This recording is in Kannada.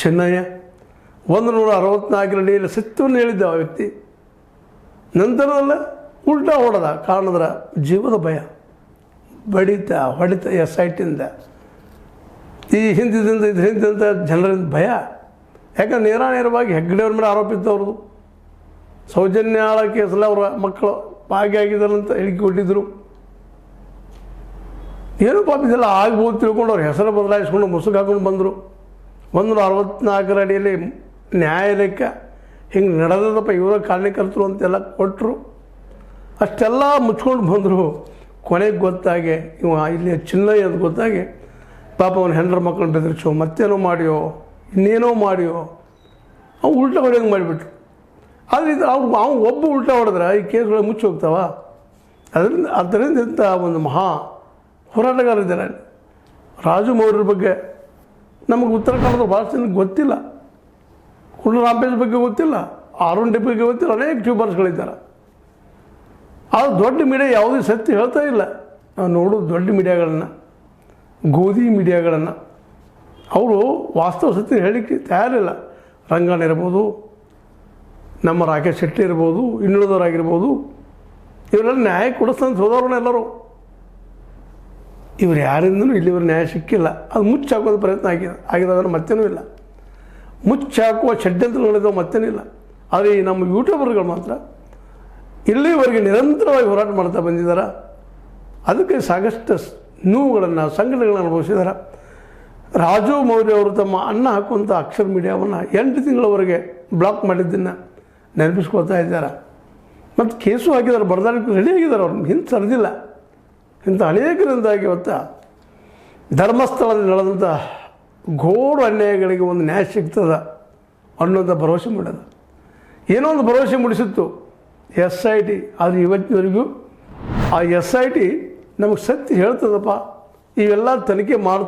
ಚೆನ್ನಯ್ಯ 164 ಅಡಿಯಲ್ಲಿ ಸತ್ಯವನ್ನು ಹೇಳಿದ್ದ ಆ ವ್ಯಕ್ತಿ. ನಂತರದಲ್ಲ ಉಲ್ಟಾ ಹೊಡೆದ. ಕಾರಣದ್ರ ಜೀವದ ಭಯ, ಹೊಡಿತ SITಯಿಂದ ಈ ಹಿಂದಿದ್ದಂಥ ಜನರಿಂದ ಭಯ. ಯಾಕಂದ್ರೆ ನೇರವಾಗಿ ಹೆಗ್ಗಡೆಯವ್ರ ಮೇಲೆ ಆರೋಪಿದ್ದವ್ರದ್ದು ಸೌಜನ್ಯಾಳ ಕೇಸಲ್ಲ ಅವರ ಮಕ್ಕಳು ಭಾಗಿಯಾಗಿದ್ದಾರಂತ ಹೇಳಿಕೆ ಕೊಟ್ಟಿದ್ದರು. ಏನೂ ಪಾಪ ಇದೆಲ್ಲ ಆಗ್ಬೋದು ತಿಳ್ಕೊಂಡು ಅವ್ರ ಹೆಸರು ಬದಲಾಯಿಸ್ಕೊಂಡು ಮುಸುಕು ಹಾಕೊಂಡು ಬಂದರು. 164 ಅಡಿಯಲ್ಲಿ ನ್ಯಾಯಾಲಯಕ್ಕೆ ಹಿಂಗೆ ನಡೆದದಪ್ಪ ಇವರ ಕಾರಣಕರ್ತರು ಅಂತೆಲ್ಲ ಕೊಟ್ಟರು. ಅಷ್ಟೆಲ್ಲ ಮುಚ್ಕೊಂಡು ಬಂದರು. ಕೊನೆಗೆ ಗೊತ್ತಾಗಿ ಇವ ಇಲ್ಲಿ ಚಿನ್ನಯ್ಯ ಅಂತ ಗೊತ್ತಾಗಿ ಪಾಪ ಅವನ ಹೆಂಡ್ರ ಮಕ್ಕಳನ್ನ ಬೆದರಿಸೋ, ಮತ್ತೇನೋ ಮಾಡಿಯೋ, ಇನ್ನೇನೋ ಮಾಡಿಯೋ, ಅವ್ನು ಉಲ್ಟಾ ಹೊಡೆಯಂಗೆ ಮಾಡಿಬಿಟ್ರು. ಆದರೆ ಇದು ಅವ್ನು ಒಬ್ಬ ಉಲ್ಟಾ ಹೊಡೆದ್ರೆ ಈ ಕೇಸ್ಗಳು ಮುಚ್ಚಿ ಹೋಗ್ತಾವ. ಅದರಿಂದ ಇಂಥ ಒಂದು ಮಹಾ ಹೋರಾಟಗಾರ ಇದ್ದಾರೆ. ರಾಜು ಮೌರ್ಯರ ಬಗ್ಗೆ ನಮಗೆ ಉತ್ತರ ಕನ್ನಡದ ಭಾಳ ಜನಕ್ಕೆ ಗೊತ್ತಿಲ್ಲ. ಕುಳ್ಳ ರಾಂಪೇಶ್ ಬಗ್ಗೆ ಗೊತ್ತಿಲ್ಲ, ಅರುಣ್ ಡಿ ಬಗ್ಗೆ ಗೊತ್ತಿಲ್ಲ. ಅನೇಕ ಟ್ಯೂಬರ್ಸ್ಗಳಿದ್ದಾರೆ. ಅದು ದೊಡ್ಡ ಮೀಡಿಯಾ ಯಾವುದೇ ಸತ್ಯ ಹೇಳ್ತಾ ಇಲ್ಲ. ನಾವು ನೋಡೋದು ದೊಡ್ಡ ಮೀಡಿಯಾಗಳನ್ನು, ಗೋಧಿ ಮೀಡಿಯಾಗಳನ್ನು. ಅವರು ವಾಸ್ತವ ಸತ್ಯ ಹೇಳಲಿಕ್ಕೆ ತಯಾರಿಲ್ಲ. ರಂಗಣ್ಣ ಇರ್ಬೋದು, ನಮ್ಮ ರಾಕೇಶ್ ಶೆಟ್ಟಿ ಇರ್ಬೋದು, ಇನ್ನುಳಿದವರಾಗಿರ್ಬೋದು, ಇವರೆಲ್ಲ ನ್ಯಾಯ ಕೊಡಿಸ್ತಂತ ಹೋದವ್ರನ್ನ ಎಲ್ಲರೂ. ಇವರು ಯಾರಿಂದಲೂ ಇಲ್ಲಿವರ ನ್ಯಾಯ ಸಿಕ್ಕಿಲ್ಲ. ಅದು ಮುಚ್ಚಾಕೋದು ಪ್ರಯತ್ನ ಆಗಿದಾದ್ರೆ ಮತ್ತೇನೂ ಇಲ್ಲ. ಮುಚ್ಚಾಕುವ ಷಡ್ಯಂತ್ರಗಳಿದ್ದಾವೆ, ಮತ್ತೇನೂ ಇಲ್ಲ. ಆದರೆ ಈ ನಮ್ಮ ಯೂಟ್ಯೂಬರ್ಗಳು ಮಾತ್ರ ಇಲ್ಲಿವರೆಗೆ ನಿರಂತರವಾಗಿ ಹೋರಾಟ ಮಾಡ್ತಾ ಬಂದಿದ್ದಾರೆ. ಅದಕ್ಕೆ ಸಾಕಷ್ಟು ನೋವುಗಳನ್ನು, ಸಂಘಟನೆಗಳನ್ನು ಅನುಭವಿಸಿದ್ದಾರೆ. ರಾಜು ಮೌರ್ಯ ಅವರು ತಮ್ಮ ಅನ್ನ ಹಾಕುವಂಥ ಅಕ್ಷರ ಮೀಡಿಯಾವನ್ನು 8 ತಿಂಗಳವರೆಗೆ ಬ್ಲಾಕ್ ಮಾಡಿದ್ದನ್ನು ನೆನಪಿಸ್ಕೊಳ್ತಾ ಇದ್ದಾರೆ. ಮತ್ತು ಕೇಸು ಹಾಕಿದ್ದಾರೆ, ಬರೆದಾಡಕ್ಕೆ ರೆಡಿ ಆಗಿದ್ದಾರೆ. ಅವ್ರು ಹಿಂದೆ ಸರಿದಿಲ್ಲ. ಇಂಥ ಅನೇಕರಿಂದಾಗಿ ಇವತ್ತು ಧರ್ಮಸ್ಥಳದಲ್ಲಿ ನಡೆದಂಥ ಘೋರ ಅನ್ಯಾಯಗಳಿಗೆ ಒಂದು ನ್ಯಾಯ ಸಿಗ್ತದೆ ಅನ್ನೋಂಥ ಭರವಸೆ ಮೂಡೋದು. ಏನೋ ಒಂದು ಭರವಸೆ ಮೂಡಿಸಿತ್ತು SIT. ಆದರೆ ಇವತ್ತಿನವರೆಗೂ ಆ SIT ನಮಗೆ ಸತ್ಯ ಹೇಳ್ತದಪ್ಪ, ಇವೆಲ್ಲ ತನಿಖೆ ಮಾಡ್ತಾ